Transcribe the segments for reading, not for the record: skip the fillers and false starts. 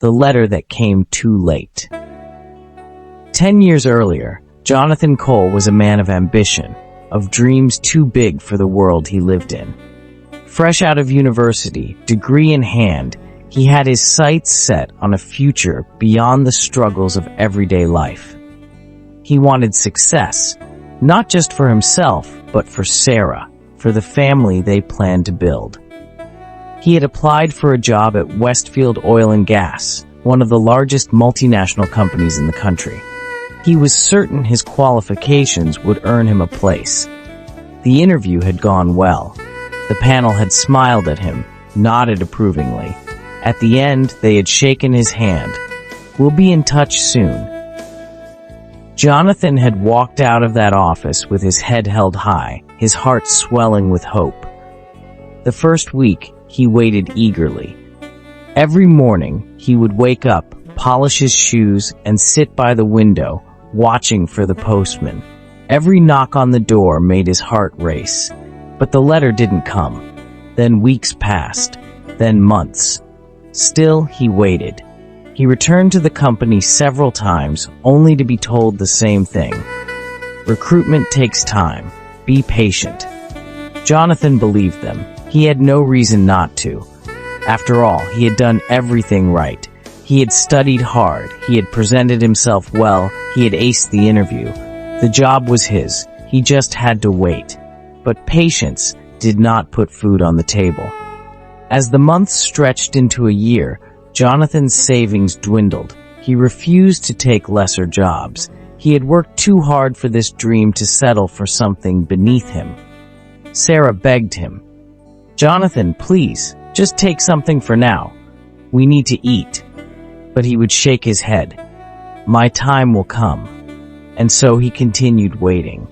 The letter that came too late. 10 years earlier, Jonathan Cole was a man of ambition, of dreams too big for the world he lived in. Fresh out of university, degree in hand, he had his sights set on a future beyond the struggles of everyday life. He wanted success, not just for himself, but for Sarah, for the family they planned to build. He had applied for a job at Westfield Oil and Gas, one of the largest multinational companies in the country. He was certain his qualifications would earn him a place. The interview had gone well. The panel had smiled at him, nodded approvingly. At the end, they had shaken his hand. "We'll be in touch soon." Jonathan had walked out of that office with his head held high, his heart swelling with hope. The first week, he waited eagerly. Every morning, he would wake up, polish his shoes, and sit by the window, watching for the postman. Every knock on the door made his heart race. But the letter didn't come. Then weeks passed. Then months. Still, he waited. He returned to the company several times, only to be told the same thing. Recruitment takes time. Be patient. Jonathan believed them. He had no reason not to. After all, he had done everything right. He had studied hard. He had presented himself well. He had aced the interview. The job was his. He just had to wait. But patience did not put food on the table. As the months stretched into a year, Jonathan's savings dwindled. He refused to take lesser jobs. He had worked too hard for this dream to settle for something beneath him. Sarah begged him, "Jonathan, please, just take something for now. We need to eat." But he would shake his head. "My time will come." And so he continued waiting.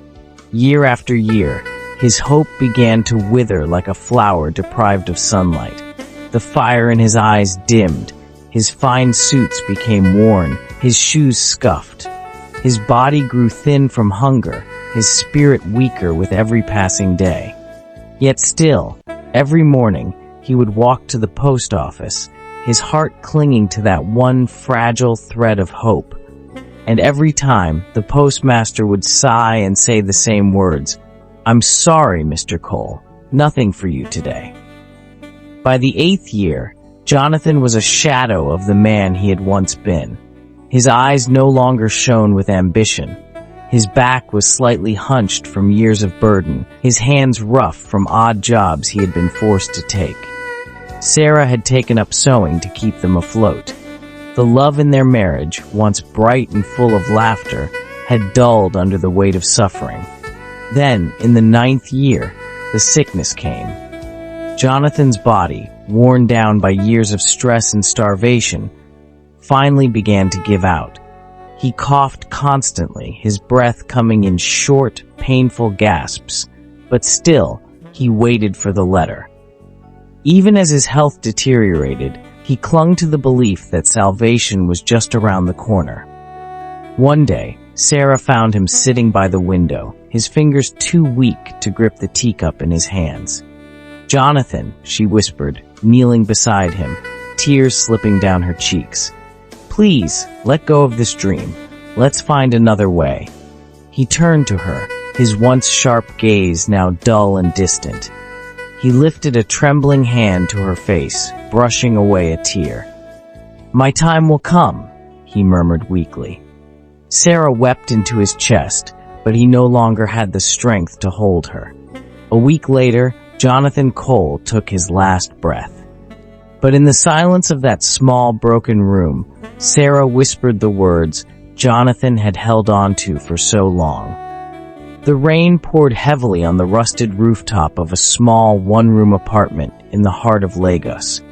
Year after year, his hope began to wither like a flower deprived of sunlight. The fire in his eyes dimmed. His fine suits became worn, his shoes scuffed. His body grew thin from hunger, his spirit weaker with every passing day. Yet still, every morning, he would walk to the post office, his heart clinging to that one fragile thread of hope. And every time, the postmaster would sigh and say the same words, "I'm sorry, Mr. Cole, nothing for you today." By the 8th year, Jonathan was a shadow of the man he had once been. His eyes no longer shone with ambition. His back was slightly hunched from years of burden, his hands rough from odd jobs he had been forced to take. Sarah had taken up sewing to keep them afloat. The love in their marriage, once bright and full of laughter, had dulled under the weight of suffering. Then, in the 9th year, the sickness came. Jonathan's body, worn down by years of stress and starvation, finally began to give out. He coughed constantly, his breath coming in short, painful gasps, but still, he waited for the letter. Even as his health deteriorated, he clung to the belief that salvation was just around the corner. One day, Sarah found him sitting by the window, his fingers too weak to grip the teacup in his hands. "Jonathan," she whispered, kneeling beside him, tears slipping down her cheeks. "Please, let go of this dream. Let's find another way." He turned to her, his once sharp gaze now dull and distant. He lifted a trembling hand to her face, brushing away a tear. "My time will come," he murmured weakly. Sarah wept into his chest, but he no longer had the strength to hold her. A week later, Jonathan Cole took his last breath. But in the silence of that small, broken room, Sarah whispered the words Jonathan had held on to for so long. The rain poured heavily on the rusted rooftop of a small, one-room apartment in the heart of Lagos.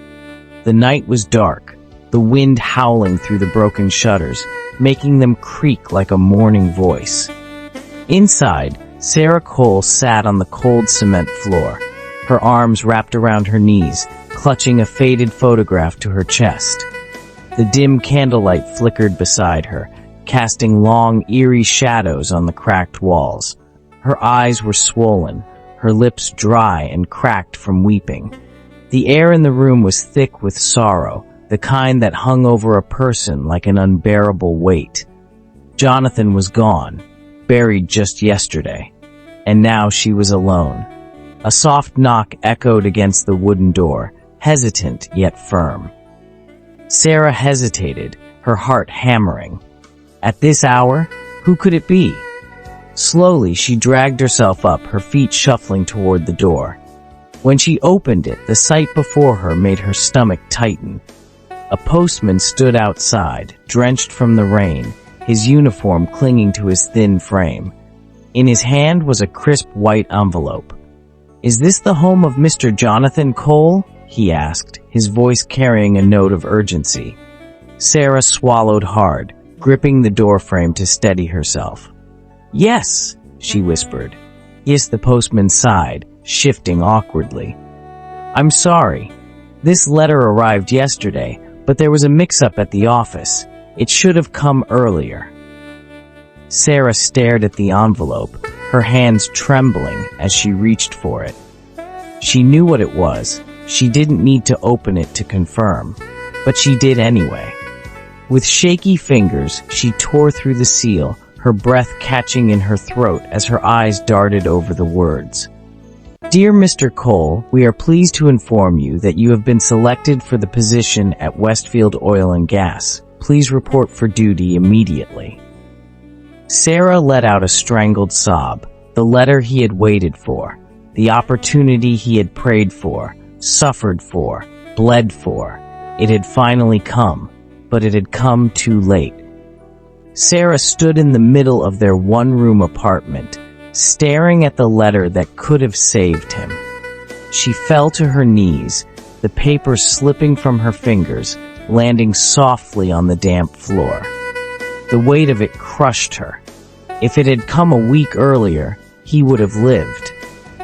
The night was dark, the wind howling through the broken shutters, making them creak like a mourning voice. Inside, Sarah Cole sat on the cold cement floor, her arms wrapped around her knees, clutching a faded photograph to her chest. The dim candlelight flickered beside her, casting long, eerie shadows on the cracked walls. Her eyes were swollen, her lips dry and cracked from weeping. The air in the room was thick with sorrow, the kind that hung over a person like an unbearable weight. Jonathan was gone, buried just yesterday, and now she was alone. A soft knock echoed against the wooden door, hesitant yet firm. Sarah hesitated, her heart hammering. At this hour, who could it be? Slowly, she dragged herself up, her feet shuffling toward the door. When she opened it, the sight before her made her stomach tighten. A postman stood outside, drenched from the rain, his uniform clinging to his thin frame. In his hand was a crisp white envelope. "Is this the home of Mr. Jonathan Cole?" he asked, his voice carrying a note of urgency. Sarah swallowed hard, gripping the doorframe to steady herself. "Yes," she whispered. Yes, the postman sighed, shifting awkwardly. "I'm sorry. This letter arrived yesterday, but there was a mix-up at the office. It should have come earlier." Sarah stared at the envelope, her hands trembling as she reached for it. She knew what it was. She didn't need to open it to confirm, but she did anyway. With shaky fingers, she tore through the seal, her breath catching in her throat as her eyes darted over the words. "Dear Mr. Cole, we are pleased to inform you that you have been selected for the position at Westfield Oil and Gas. Please report for duty immediately." Sarah let out a strangled sob. The letter he had waited for, the opportunity he had prayed for, suffered for, bled for. It had finally come, but it had come too late. Sarah stood in the middle of their one-room apartment, staring at the letter that could have saved him. She fell to her knees, the paper slipping from her fingers, landing softly on the damp floor. The weight of it crushed her. If it had come a week earlier, he would have lived.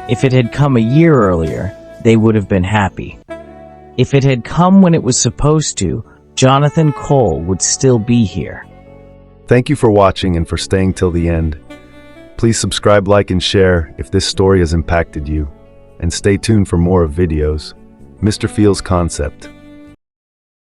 If it had come a year earlier, they would have been happy. If it had come when it was supposed to, Jonathan Cole would still be here. Thank you for watching and for staying till the end. Please subscribe, like, and share if this story has impacted you. And stay tuned for more of videos. Mr. Feels Concept.